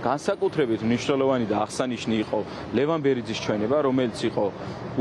განსაკუთრებით მნიშვნელოვანი და აღსანიშნავი იყო ლევან ბერიძის ჩვენება, რომელიც იყო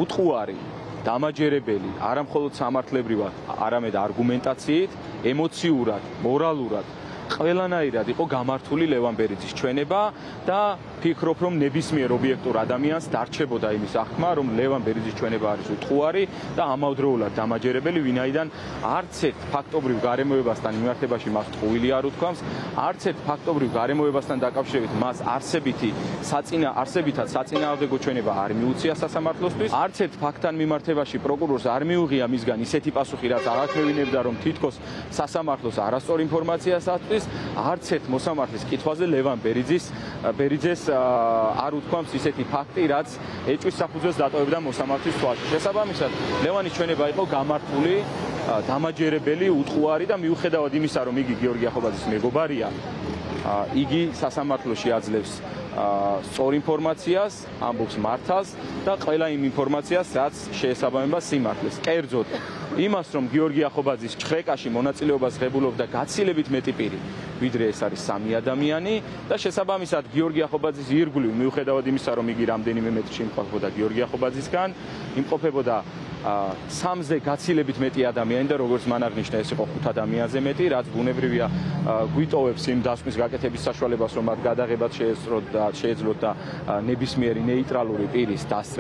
უტყუარი, დამაჯერებელი, არა მხოლოდ სამართლებრივად, არამედ არგუმენტაციით, ემოციურად, მორალურად, ყველანაირად იყო გამართული ლევან ბერიძის ჩვენება და ფიქრობ, რომ ნებისმიერ ობიექტურ ადამიანს დარჩებოდა იმის აღქმა, რომ ლევან ბერიძის ჩვენება არის უტყუარი და ამავდროულად დამაჯერებელი, ვინაიდან არც ერთ ფაქტობრივ გარემოებასთან მიმართებაში მას ტყუილი არ უთქვამს, არც ერთ ფაქტობრივ გარემოებასთან დაკავშირებით მას არსებითად საწინააღმდეგო ჩვენება არ მიუწია სასამართლოსთვის, არც ერთ ფაქტთან მიმართებაში პროკურორს არ მიუღია მისგან ისეთი პასუხი, რაც აღქმევინებდა, რომ თითქოს სასამართლოს არასწორ ინფორმაციას აწვდის, არც ერთ მოსამართლის კითხვაზე ლევან ბერიძეს არ უთქვამს ისეთი ფაქტი, რაც ეჭვის საფუძველს დატოვებდა მოსამართლის თვალში. შესაბამისად, ლევანის ჩვენება იყო გამართული, დამაჯერებელი, უტყუარი და მიუხედავად იმისა, რომ იგი გიორგი ახობაძის მეგობარია, იგი სასამართლოში აძლევს სწორ ინფორმაციას, ამბობს მართალს და ყველა იმ ინფორმაციას, რაც შეესაბამება სიმართლეს. კერძოდ, იმას, რომ გიორგი ახობაძის ჩხრეკაში მონაწილეობას ღებულობდა გაცილებით მეტი პირი, ვიდრე ეს არის 3 ადამიანი და შესაბამისად გიორგი ახობაძის ირგვლივ, მიუხედავად იმისა, რომ იგი რამდენიმე მეტრში იმყოფებოდა გიორგი ახობაძისგან, იმყოფებოდა 3-ზე გაცილებით მეტი ადამიანი და როგორც მან აღნიშნა, ეს იყო 5 ადამიანზე მეტი, რაც ბუნებრივია გვიტოვებს იმ დასკვნის გაკეთების საშუალებას, რომ მათ გადაღებაც შეეძლოთ და ნებისმიერი ნეიტრალური პირის დასწრება